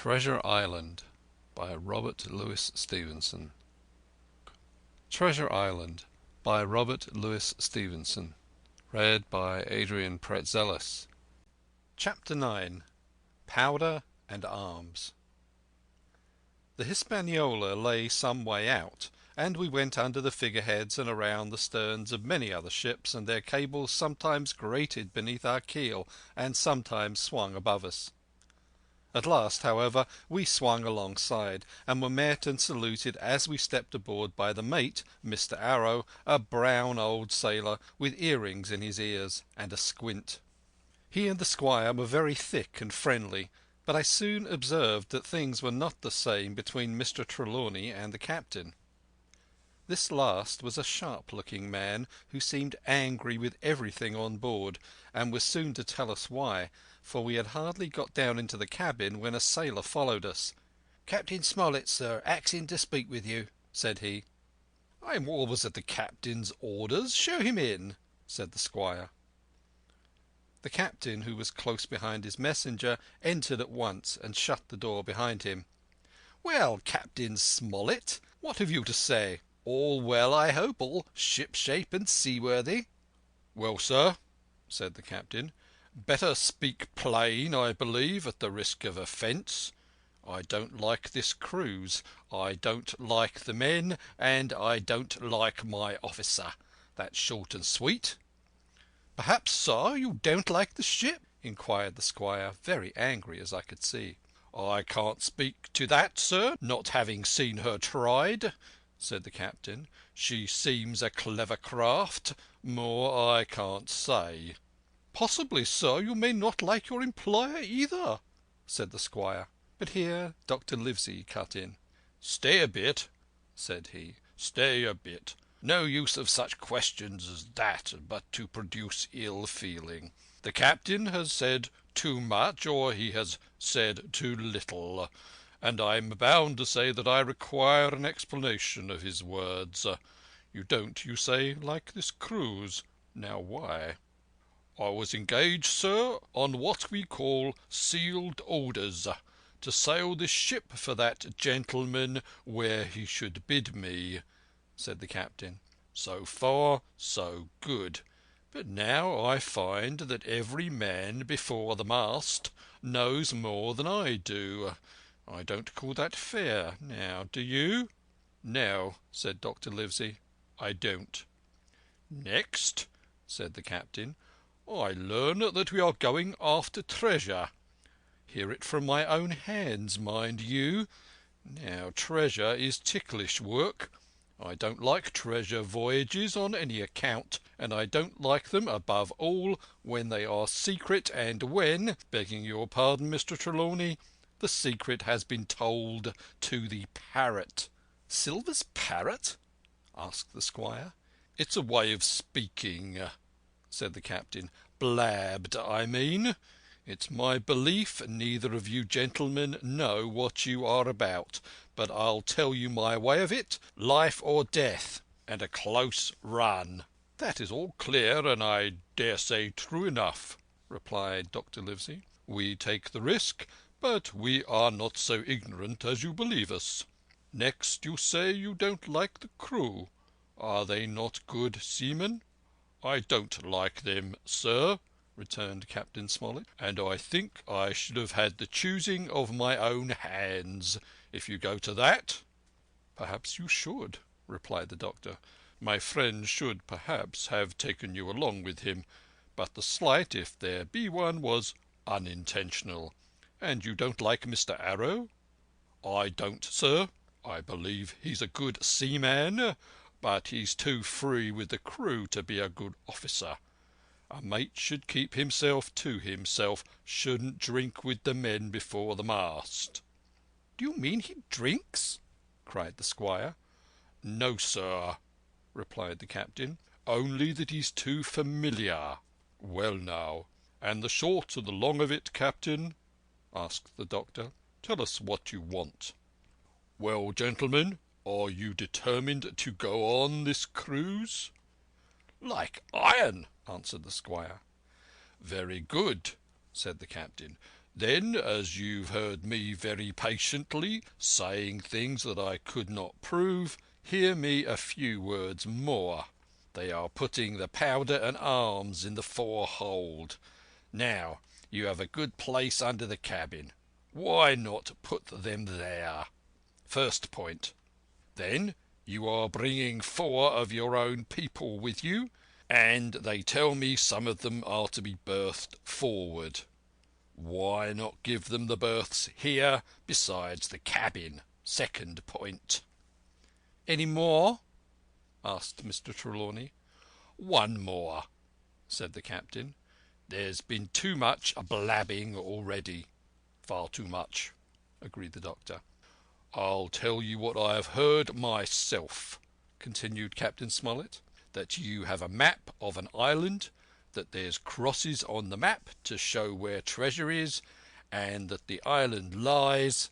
Treasure Island by Robert Louis Stevenson. Treasure Island by Robert Louis Stevenson. Read by Adrian Praetzellis. Chapter 9. Powder and Arms. The Hispaniola lay some way out, and we went under the figureheads and around the sterns of many other ships, and their cables sometimes grated beneath our keel and sometimes swung above us. At last, however, we swung alongside, and were met and saluted as we stepped aboard by the mate, Mr. Arrow, a brown old sailor with earrings in his ears and a squint. He and the squire were very thick and friendly, but I soon observed that things were not the same between Mr. Trelawney and the captain. This last was a sharp-looking man who seemed angry with everything on board, and was soon to tell us why, for we had hardly got down into the cabin when a sailor followed us. "Captain Smollett, sir, axing to speak with you," said he. "I am always at the captain's orders. Show him in," said the squire. The captain, who was close behind his messenger, entered at once and shut the door behind him. "Well, Captain Smollett, what have you to say? All well, I hope, all shipshape and seaworthy?" "Well, sir," said the captain, "better speak plain, I believe, at the risk of offence. I don't like this cruise. I don't like the men, and I don't like my officer. That's short and sweet." "Perhaps, sir, you don't like the ship?" inquired the squire, very angry, as I could see. "I can't speak to that, sir, not having seen her tried," said the captain. "She seems a clever craft. More I can't say." "Possibly, sir, you may not like your employer either," said the squire. But here Dr. Livesey cut in. "Stay a bit," said he. "Stay a bit. No use of such questions as that, but to produce ill feeling. The captain has said too much, or he has said too little, and I'm bound to say that I require an explanation of his words. You don't, you say, like this cruise. Now why?" "I was engaged, sir, on what we call sealed orders, to sail this ship for that gentleman where he should bid me," said the captain. "So far, so good. But now I find that every man before the mast knows more than I do. I don't call that fair. Now, do you?" "No," said Dr. Livesey, "I don't." "Next," said the captain, "I learn that we are going after treasure. Hear it from my own hands, mind you. Now, treasure is ticklish work. I don't like treasure voyages on any account, and I don't like them above all when they are secret, and when, begging your pardon, Mr. Trelawney, the secret has been told to the parrot." "Silver's parrot?" asked the squire. "It's a way of speaking," said the captain. "Blabbed, I mean. It's my belief neither of you gentlemen know what you are about, but I'll tell you my way of it, life or death, and a close run." "That is all clear, and I dare say true enough," replied Dr. Livesey. "We take the risk, but we are not so ignorant as you believe us. Next, you say you don't like the crew. Are they not good seamen?" "I don't like them, sir," returned Captain Smollett, "and I think I should have had the choosing of my own hands, if you go to that." "Perhaps you should," replied the doctor. "My friend should perhaps have taken you along with him, but the slight, if there be one, was unintentional. And you don't like Mr. Arrow?" "I don't, sir. I believe he's a good seaman, but he's too free with the crew to be a good officer. A mate should keep himself to himself, shouldn't drink with the men before the mast." "Do you mean he drinks?" cried the squire. "No, sir," replied the captain. "Only that he's too familiar. Well now, and the short and the long of it, captain?" asked the doctor. "Tell us what you want." "Well, gentlemen, are you determined to go on this cruise?" "Like iron," answered the squire. "Very good," said the captain. Then, as you've heard me very patiently saying things that I could not prove, hear me a few words more. They are putting the powder and arms in the fore-hold. Now, you have a good place under the cabin. Why not put them there? First point. Then, you are bringing 4 of your own people with you, and they tell me some of them are to be berthed forward. Why not give them the berths here besides the cabin? Second point. "Any more?" asked Mr. Trelawney. One more, said the captain. There's been too much blabbing already. Far too much, agreed the doctor. I'll tell you what I have heard myself, continued Captain Smollett, that you have a map of an island, that there's crosses on the map to show where treasure is, and that the island lies,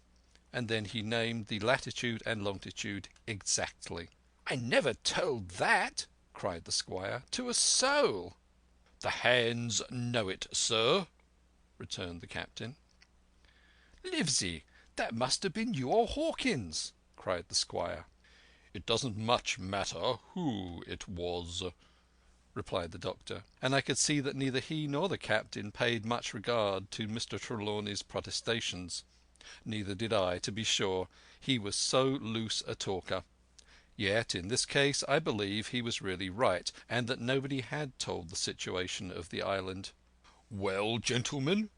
and then he named the latitude and longitude exactly. I never told that, cried the squire, to a soul. The hands know it, sir, returned the captain. Livesey, that must have been you or Hawkins, cried the squire. It doesn't much matter who it was, replied the doctor, and I could see that neither he nor the captain paid much regard to Mr. Trelawney's protestations. Neither did I, to be sure, he was so loose a talker. Yet in this case I believe he was really right, and that nobody had told the situation of the island. Well, gentlemen,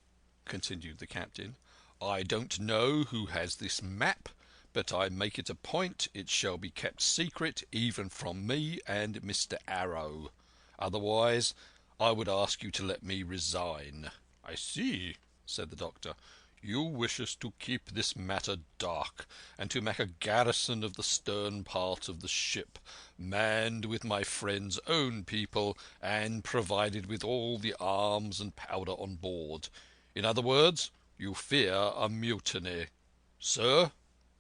continued the captain, I don't know who has this map, but I make it a point it shall be kept secret even from me and Mr. Arrow. Otherwise, I would ask you to let me resign. I see, said the doctor. You wish us to keep this matter dark, and to make a garrison of the stern part of the ship, manned with my friend's own people, and provided with all the arms and powder on board. In other words, you fear a mutiny. Sir,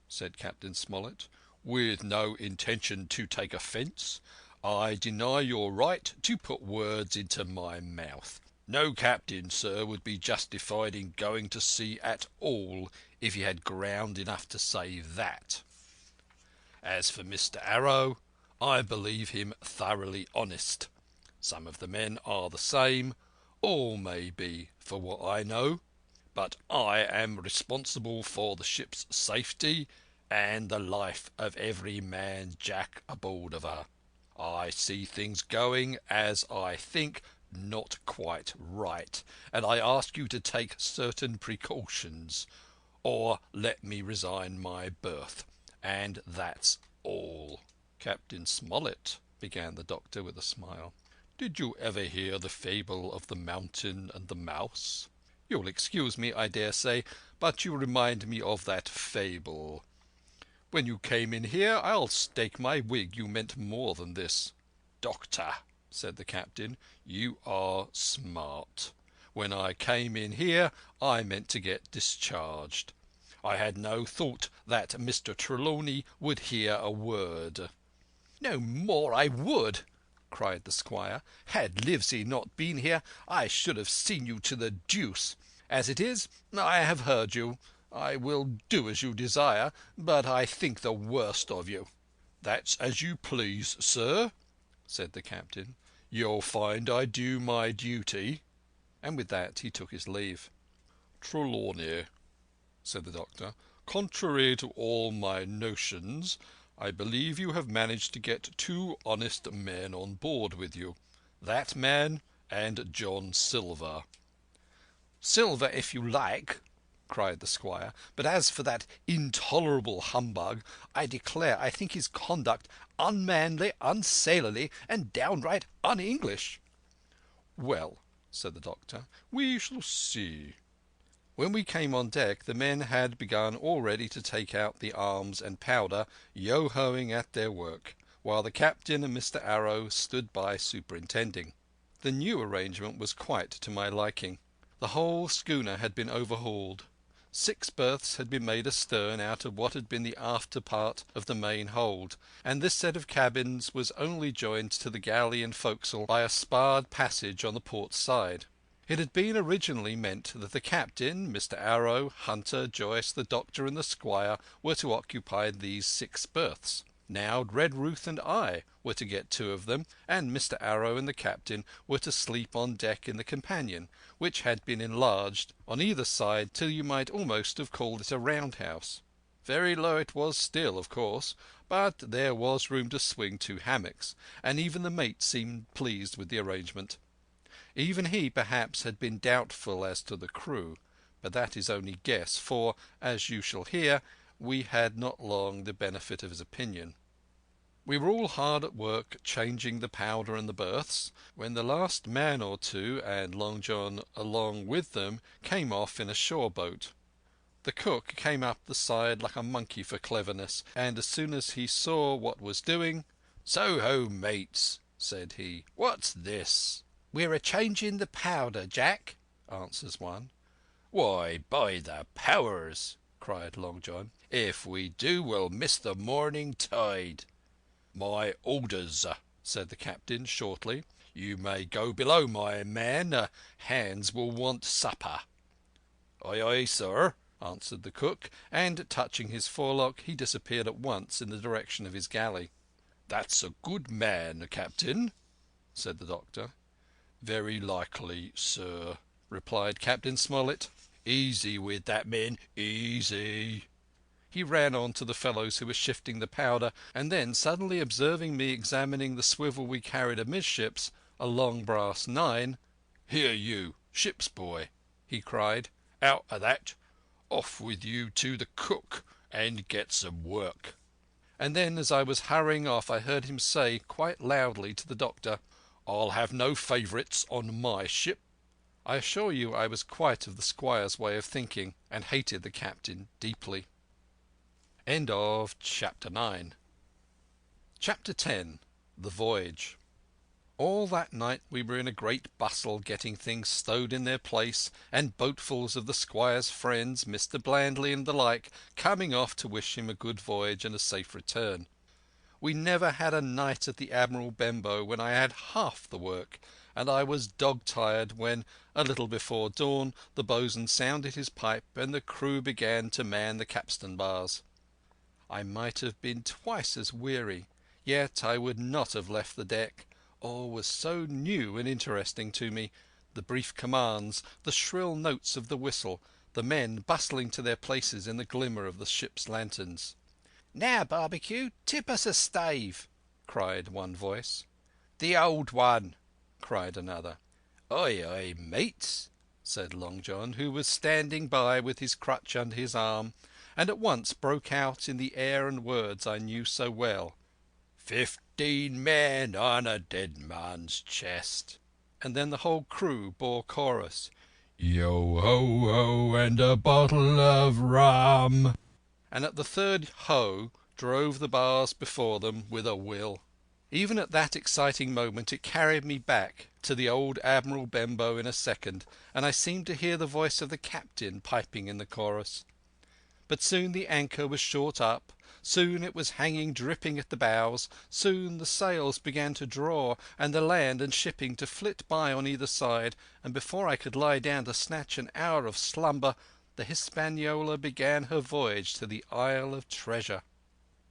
said Captain Smollett, with no intention to take offence, I deny your right to put words into my mouth. No captain, sir, would be justified in going to sea at all if he had ground enough to say that. As for Mr. Arrow, I believe him thoroughly honest. Some of the men are the same, all may be, for what I know, but I am responsible for the ship's safety and the life of every man jack aboard of her. I see things going, as I think, not quite right, and I ask you to take certain precautions, or let me resign my berth, and that's all. Captain Smollett, began the doctor with a smile, did you ever hear the fable of the mountain and the mouse? You'll excuse me, I dare say, but you remind me of that fable. When you came in here, I'll stake my wig you meant more than this. Doctor, said the captain, you are smart. When I came in here, I meant to get discharged. I had no thought that Mr. Trelawney would hear a word. No more I would, cried the squire. Had Livesey not been here, I should have seen you to the deuce. As it is, I have heard you. I will do as you desire, but I think the worst of you. That's as you please, sir, said the captain. You'll find I do my duty. And with that he took his leave. Trelawney, said the doctor, contrary to all my notions, I believe you have managed to get 2 honest men on board with you. That man and John Silver. Silver, if you like, cried the squire, but as for that intolerable humbug, I declare I think his conduct unmanly, unsailorly, and downright un-English. Well, said the doctor, we shall see. When we came on deck, the men had begun already to take out the arms and powder, yo-hoing at their work, while the captain and Mr. Arrow stood by superintending. The new arrangement was quite to my liking. The whole schooner had been overhauled. 6 berths had been made astern out of what had been the after part of the main hold, and this set of cabins was only joined to the galley and forecastle by a sparred passage on the port side. It had been originally meant that the captain, Mr. Arrow, Hunter, Joyce, the doctor and the squire were to occupy these 6 berths. Now Red Ruth and I were to get 2 of them, and Mr. Arrow and the captain were to sleep on deck in the companion, which had been enlarged on either side till you might almost have called it a roundhouse. Very low it was still, of course, but there was room to swing 2 hammocks, and even the mate seemed pleased with the arrangement. Even he, perhaps, had been doubtful as to the crew, but that is only guess, for, as you shall hear, we had not long the benefit of his opinion. We were all hard at work changing the powder in the berths, when the last man or 2, and Long John along with them, came off in a shore boat. The cook came up the side like a monkey for cleverness, and as soon as he saw what was doing, "So ho, mates," said he. "What's this?" "We're a-changing the powder, Jack," answers one. "Why, by the powers," cried Long John, "if we do we'll miss the morning tide." "My orders," said the captain shortly. "You may go below, my man. Hands will want supper." "Aye, aye, sir," answered the cook, and touching his forelock he disappeared at once in the direction of his galley. "That's a good man, Captain," said the doctor. "Very likely, sir," replied Captain Smollett. "Easy with that, men, easy." He ran on to the fellows who were shifting the powder, and then, suddenly observing me examining the swivel we carried amidships, a long brass 9, "Here you, ship's boy," he cried, "out of that. Off with you to the cook and get some work." And then, as I was hurrying off, I heard him say quite loudly to the doctor, "I'll have no favourites on my ship." I assure you I was quite of the squire's way of thinking, and hated the captain deeply. Chapter 10. The Voyage. All that night we were in a great bustle getting things stowed in their place, and boatfuls of the squire's friends, Mr. Blandley and the like, coming off to wish him a good voyage and a safe return. We never had a night at the Admiral Benbow when I had half the work, and I was dog-tired when, a little before dawn, the boatswain sounded his pipe and the crew began to man the capstan bars. I might have been twice as weary, yet I would not have left the deck. All was so new and interesting to me: the brief commands, the shrill notes of the whistle, the men bustling to their places in the glimmer of the ship's lanterns. "Now, Barbecue, tip us a stave," cried one voice. "The old one," cried another. "Aye, aye, mates," said Long John, who was standing by with his crutch under his arm, and at once broke out in the air and words I knew so well. 15 men on a dead man's chest. And then the whole crew bore chorus, "Yo ho ho and a bottle of rum," and at the third ho drove the bars before them with a will. Even at that exciting moment it carried me back to the old Admiral Benbow in a second, and I seemed to hear the voice of the captain piping in the chorus. But soon the anchor was short up, soon it was hanging dripping at the bows, soon the sails began to draw and the land and shipping to flit by on either side, and before I could lie down to snatch an hour of slumber, the Hispaniola began her voyage to the Isle of Treasure.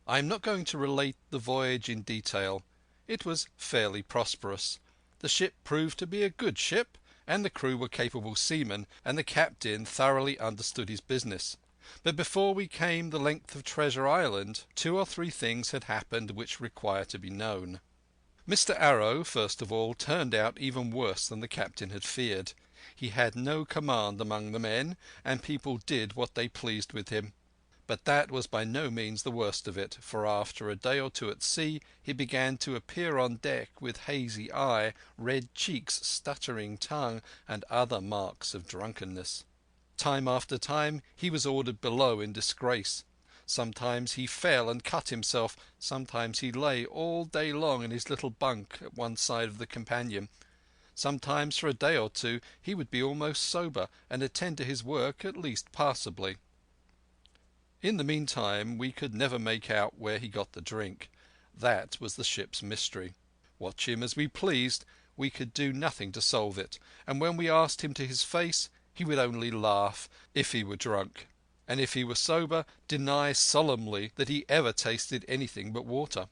I am not going to relate the voyage in detail. It was fairly prosperous. The ship proved to be a good ship, and the crew were capable seamen, and the captain thoroughly understood his business. But before we came the length of Treasure Island, 2 or 3 things had happened which require to be known. Mr. Arrow, first of all, turned out even worse than the captain had feared. He had no command among the men, and people did what they pleased with him. But that was by no means the worst of it, for after a day or 2 at sea he began to appear on deck with hazy eye, red cheeks, stuttering tongue, and other marks of drunkenness. Time after time he was ordered below in disgrace. Sometimes he fell and cut himself, sometimes he lay all day long in his little bunk at one side of the companion. Sometimes for a day or 2 he would be almost sober and attend to his work at least passably. In the meantime we could never make out where he got the drink. That was the ship's mystery. Watch him as we pleased, we could do nothing to solve it, and when we asked him to his face, he would only laugh if he were drunk, and if he were sober deny solemnly that he ever tasted anything but water.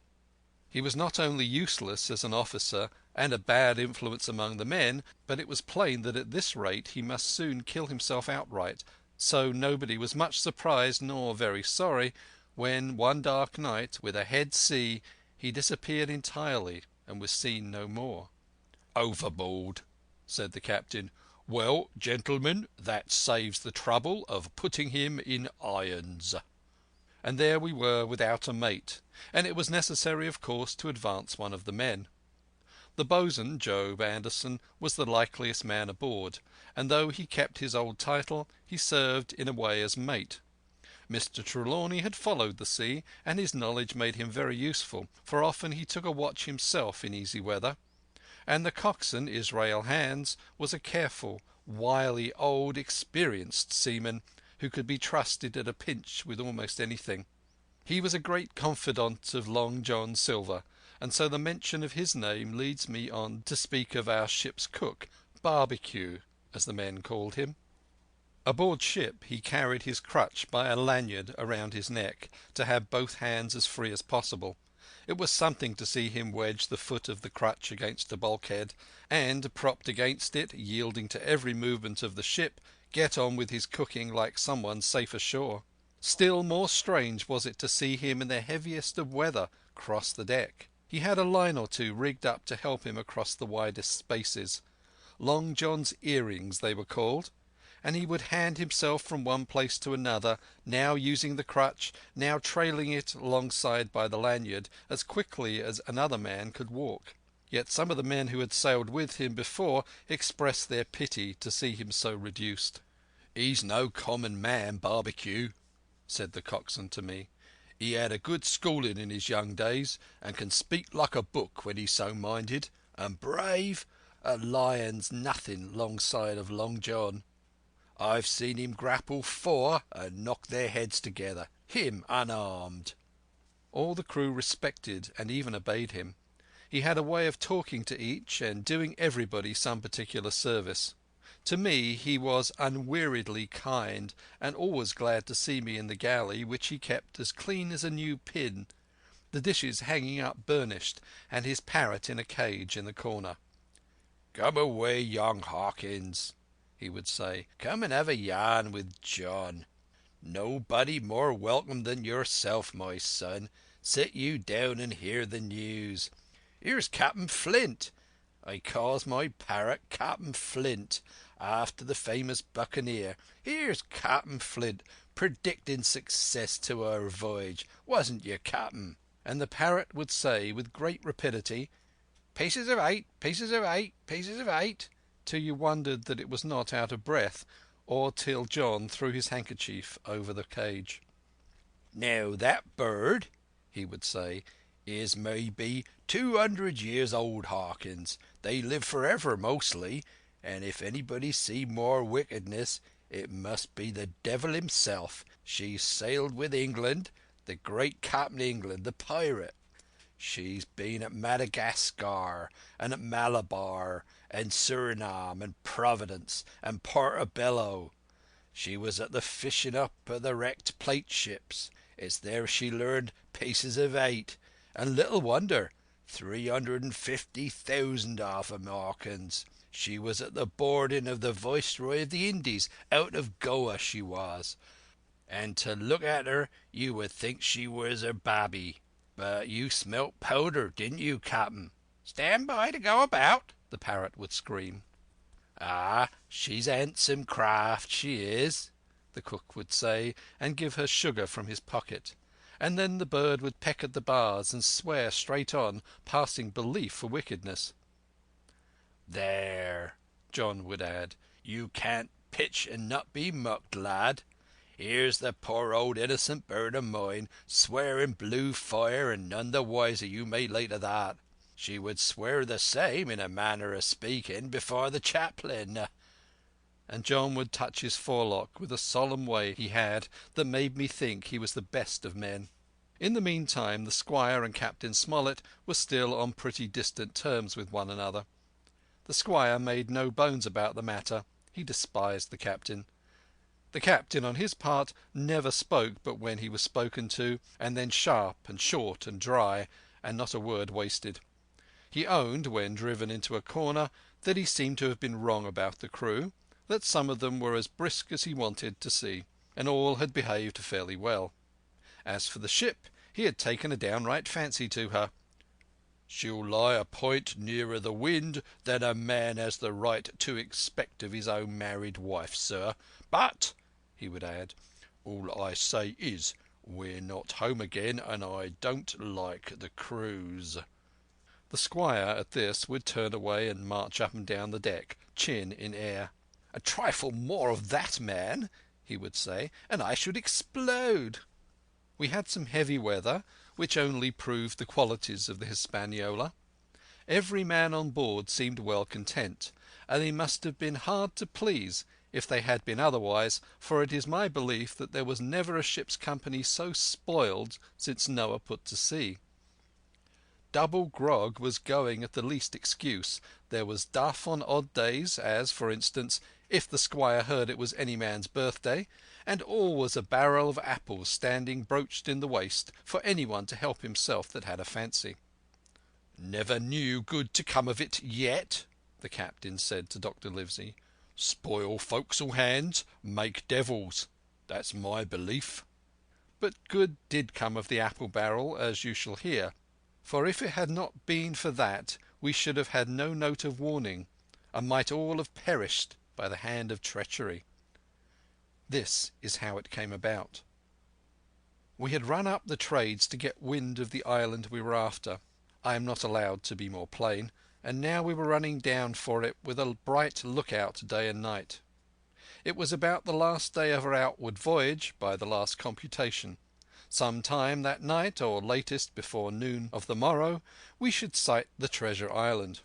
He was not only useless as an officer and a bad influence among the men, but it was plain that at this rate he must soon kill himself outright, so nobody was much surprised nor very sorry when one dark night, with a head sea, he disappeared entirely and was seen no more. "Overboard," said the captain. "Well, gentlemen, that saves the trouble of putting him in irons." And there we were without a mate, and it was necessary, of course, to advance one of the men. The boatswain, Job Anderson, was the likeliest man aboard, and though he kept his old title, he served in a way as mate. Mr. Trelawney had followed the sea, and his knowledge made him very useful, for often he took a watch himself in easy weather. And the coxswain, Israel Hands, was a careful, wily, old, experienced seaman, who could be trusted at a pinch with almost anything. He was a great confidant of Long John Silver, and so the mention of his name leads me on to speak of our ship's cook, Barbecue, as the men called him. Aboard ship he carried his crutch by a lanyard around his neck, to have both hands as free as possible. It was something to see him wedge the foot of the crutch against a bulkhead, and, propped against it, yielding to every movement of the ship, get on with his cooking like someone safe ashore. Still more strange was it to see him in the heaviest of weather cross the deck. He had a line or two rigged up to help him across the widest spaces. Long John's earrings they were called, and he would hand himself from one place to another, now using the crutch, now trailing it alongside by the lanyard, as quickly as another man could walk. Yet some of the men who had sailed with him before expressed their pity to see him so reduced. "He's no common man, Barbecue," said the coxswain to me. "He had a good schooling in his young days, and can speak like a book when he's so minded. And brave! A lion's nothing longside of Long John. I've seen him grapple four and knock their heads together, him unarmed." All the crew respected and even obeyed him. He had a way of talking to each and doing everybody some particular service. To me he was unweariedly kind, and always glad to see me in the galley, which he kept as clean as a new pin, the dishes hanging up burnished, and his parrot in a cage in the corner. "Come away, young Hawkins," he would say. "Come and have a yarn with John. Nobody more welcome than yourself, my son. Sit you down and hear the news. Here's Captain Flint. I calls my parrot Captain Flint, after the famous buccaneer. Here's Captain Flint predicting success to our voyage. Wasn't you, Captain?" And the parrot would say with great rapidity, "Pieces of 8, pieces of 8, pieces of 8," till you wondered that it was not out of breath, or till John threw his handkerchief over the cage. "Now that bird," he would say, "is maybe 200 years old, Hawkins. They live forever mostly, and if anybody see more wickedness, it must be the devil himself. She's sailed with England, the great Captain England, the pirate. She's been at Madagascar and at Malabar and Surinam and Providence and Portobello. She was at the fishing up of the wrecked plate ships. It's there she learned pieces of 8, and little wonder, 350,000 of 'em, Hawkins. She was at the boarding of the Viceroy of the Indies out of Goa, she was, and to look at her you would think she was her babby. But you smelt powder, didn't you, Captain?" "Stand by to go about," the parrot would scream. "Ah, she's handsome craft, she is," the cook would say, and give her sugar from his pocket. And then the bird would peck at the bars and swear straight on, passing belief for wickedness. "There," John would add, "you can't pitch and not be mucked, lad. Here's the poor old innocent bird of mine swearing blue fire, and none the wiser you may lay to that. She would swear the same, in a manner of speaking, before the chaplain." And John would touch his forelock with a solemn way he had that made me think he was the best of men. In the meantime the squire and Captain Smollett were still on pretty distant terms with one another. The squire made no bones about the matter. He despised the captain. The captain, on his part, never spoke but when he was spoken to, and then sharp and short and dry, and not a word wasted. He owned, when driven into a corner, that he seemed to have been wrong about the crew, that some of them were as brisk as he wanted to see, and all had behaved fairly well. As for the ship, he had taken a downright fancy to her. "She'll lie a point nearer the wind than a man has the right to expect of his own married wife, sir. But," he would add, "all I say is, we're not home again, and I don't like the cruise." The squire, at this, would turn away and march up and down the deck, chin in air. "A trifle more of that, man," he would say, "and I should explode." We had some heavy weather, which only proved the qualities of the Hispaniola. Every man on board seemed well content, and they must have been hard to please if they had been otherwise, for it is my belief that there was never a ship's company so spoiled since Noah put to sea. Double grog was going at the least excuse. There was duff on odd days, as, for instance, if the squire heard it was any man's birthday, and always a barrel of apples standing broached in the waist for anyone to help himself that had a fancy. "Never knew good to come of it yet," the captain said to Dr. Livesey. "Spoil forecastle hands, make devils. That's my belief." But good did come of the apple barrel, as you shall hear. For if it had not been for that, we should have had no note of warning, and might all have perished by the hand of treachery. This is how it came about. We had run up the trades to get wind of the island we were after. I am not allowed to be more plain, and now we were running down for it with a bright lookout day and night. It was about the last day of our outward voyage, by the last computation. Some time that night, or latest before noon of the morrow, we should sight the Treasure Island.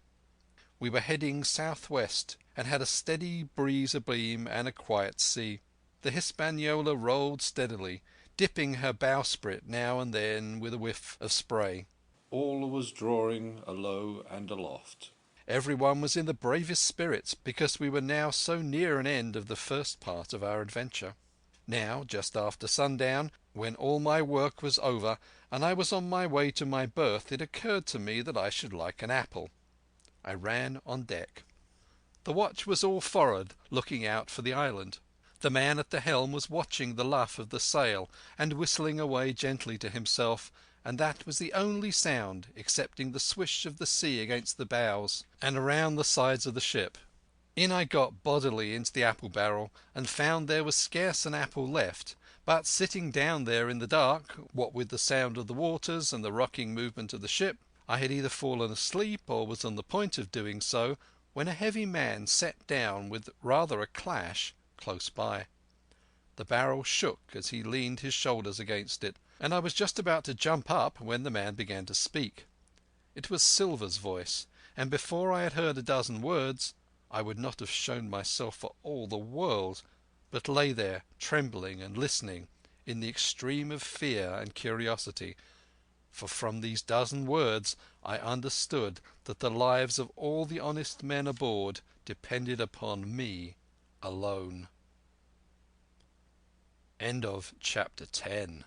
We were heading southwest, and had a steady breeze abeam and a quiet sea. The Hispaniola rolled steadily, dipping her bowsprit now and then with a whiff of spray. All was drawing alow and aloft. Everyone was in the bravest spirits, because we were now so near an end of the first part of our adventure. Now, just after sundown, when all my work was over and I was on my way to my berth, it occurred to me that I should like an apple. I ran on deck. The watch was all forward, looking out for the island. The man at the helm was watching the luff of the sail and whistling away gently to himself, and that was the only sound, excepting the swish of the sea against the bows and around the sides of the ship. In I got bodily into the apple barrel, and found there was scarce an apple left, but sitting down there in the dark, what with the sound of the waters and the rocking movement of the ship, I had either fallen asleep or was on the point of doing so, when a heavy man sat down with rather a clash close by. The barrel shook as he leaned his shoulders against it, and I was just about to jump up when the man began to speak. It was Silver's voice, and before I had heard a dozen words I would not have shown myself for all the world, but lay there trembling and listening in the extreme of fear and curiosity, for from these dozen words I understood that the lives of all the honest men aboard depended upon me alone. End of Chapter 10.